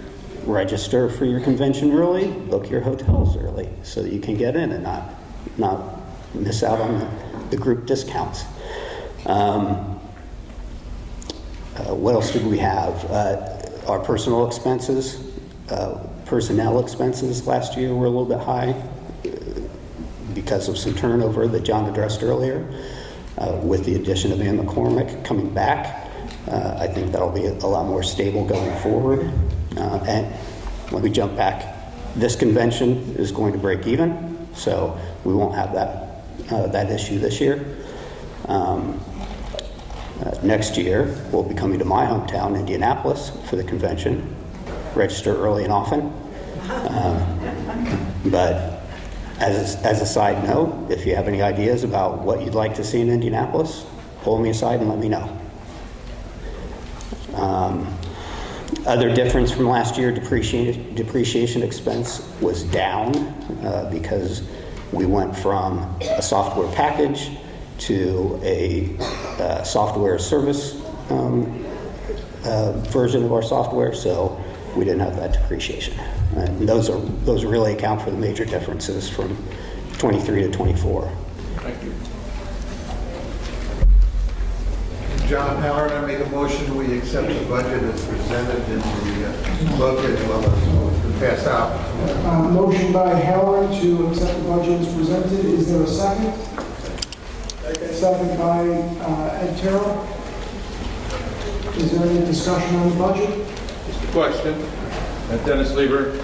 register for your convention early, book your hotels early so that you can get in and not miss out on the group discounts. What else did we have? Our personnel expenses last year were a little bit high because of some turnover that John addressed earlier. With the addition of Ann McCormick coming back, I think that'll be a lot more stable going forward. And when we jump back, this convention is going to break even, so we won't have that issue this year. Next year, we'll be coming to my hometown, Indianapolis, for the convention. Register early and often. But as a side note, if you have any ideas about what you'd like to see in Indianapolis, pull me aside and let me know. Other difference from last year, depreciation expense was down because we went from a software package to a software service version of our software, so we didn't have that depreciation. And those really account for the major differences from 23 to 24. Thank you. John Howard, I make a motion we accept the budget as presented in the book as well as passed out. Motion by Howard to accept the budget as presented. Is there a second? Second by Ed Terrell. Is there any discussion on the budget? Just a question. Dennis Lieber,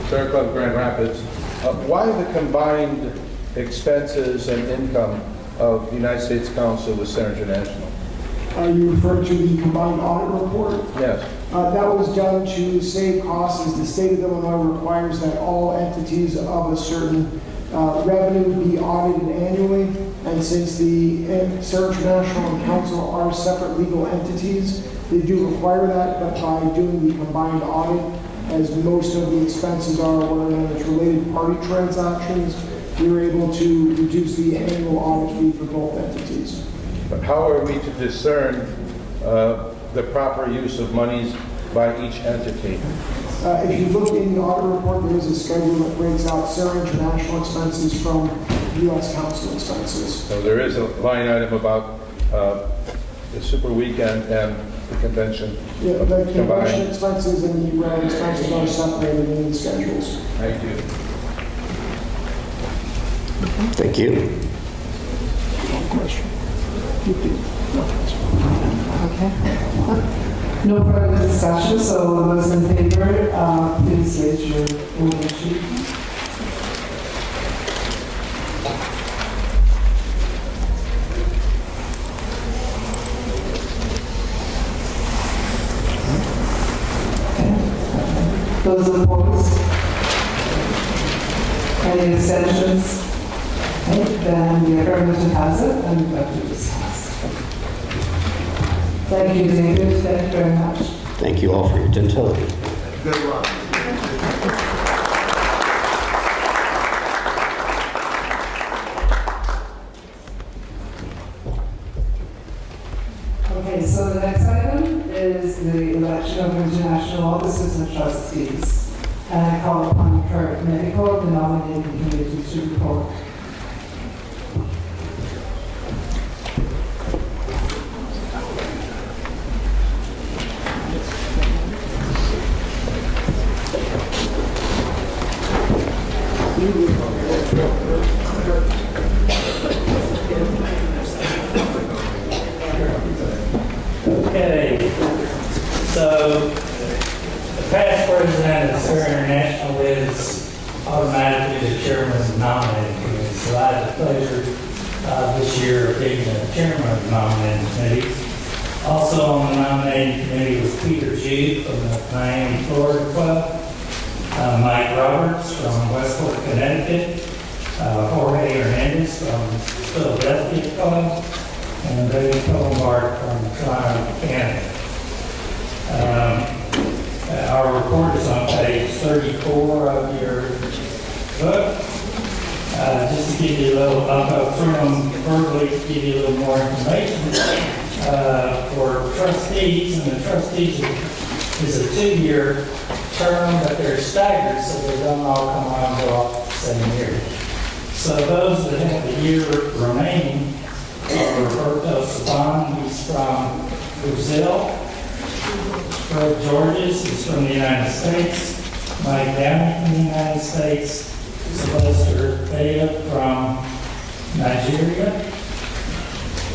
Serra Club, Grand Rapids. Why the combined expenses and income of the United States Council with Serra International? Are you referring to the combined audit report? Yes. That was done to save costs, as the state of Illinois requires that all entities of a certain revenue be audited annually. And since the Serra International and Council are separate legal entities, they do require that, but by doing the combined audit, as most of the expenses are what are known as related party transactions, you're able to reduce the annual audit fee for both entities. But how are we to discern the proper use of monies by each entity? If you look in the audit report, there is a schedule that breaks out Serra International expenses from U.S. Council expenses. So there is a line item about the super weekend and the convention. Yeah, the convention combined. expenses and the rent expenses are separated in the schedules. Thank you. Thank you. Okay. No further discussion, so those in favor, please raise your voting sheet. Those opposed? Any abstentions? Okay, then the affirmative has it, and the budget is passed. Thank you, David. Thank you very much. Thank you all for your gentility. Good luck. Okay, so the next item is the election of international officers and trustees. And I call upon Kurt Medical, the nominating committee, to report. Okay, president of Serra International is automatically the chairman of the nominating committee. So I had the pleasure this year of being the chairman of the nominating committee. Also on the nominating committee was Peter Jude from the Miami, Florida Club, Mike Roberts from Westport, Connecticut, Jorge Hernandez from Philadelphia Club, and David Colbart from Toronto, Canada. Our report is on page 34 of your book. Just to give you a little, I'll go through them verbally to give you a little more information. For trustees, and the trustees is a 2-year term, but they're staggered, so they don't all come on and go off the same year. So those that have the year remaining are Roberto Saban, he's from Brazil. Fred Georges is from the United States. Mike Downey from the United States. Sylvester Baya from Nigeria.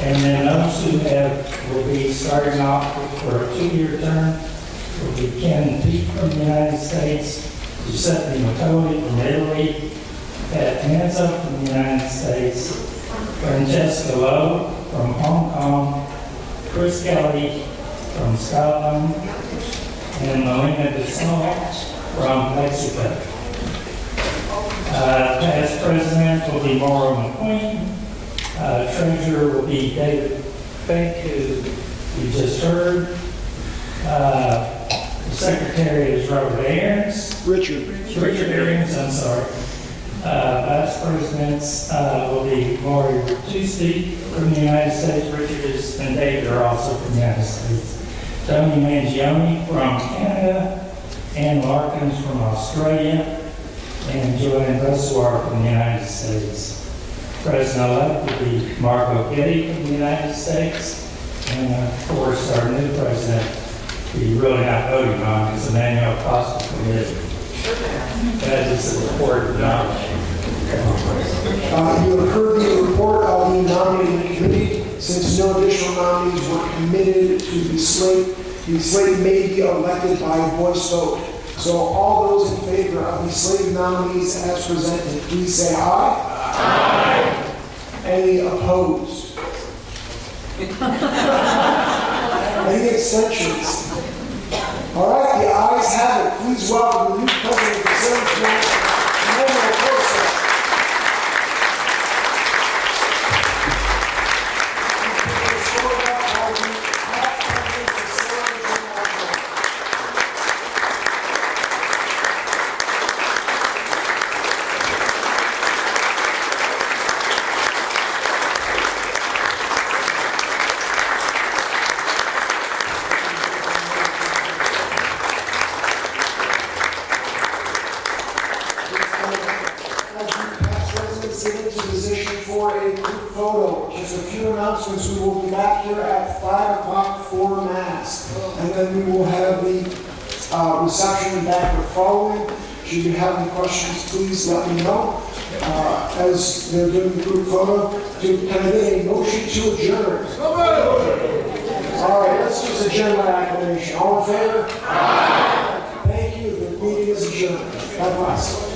And then those who will be starting off for a 2-year term will be Ken Peake from the United States, Giuseppe Mattoli from Italy, Pat Manzo from the United States, Francesca Lowe from Hong Kong, Chris Kelly from Scotland, and Melina de Sol from Mexico. Past president will be Mauro McQueen. Treasurer will be David Fink, who you just heard. The secretary is Robert Aarons. Richard Aarons, I'm sorry. Vice presidents will be Maury Tusti from the United States. Richard and David are also from the United States. Tony Mangione from Canada. Ann Larkins from Australia. And Joanne Bessoir from the United States. President-elect will be Margot Getty from the United States. And of course, our new president, who you're really not voting on, is Emmanuel Costa from Italy. That is the report of the nominating. You have heard the report of the nominating committee. Since no additional nominees were committed to the slate may be elected by voice vote. So all those in favor of the slate of nominees as presented, please say aye. Aye. Any opposed? Any abstentions? All right, the ayes have it. Please welcome the new president of the Senate, Emmanuel Costa. We will be back here at 5 o'clock for Mass. And then we will have the reception and banquet following. Should you have any questions, please let me know. As they're doing the group photo, can I get a motion to adjourn? All right, let's just adjourn by acclamation. All in favor? Aye. Thank you. The meeting is adjourned. God bless.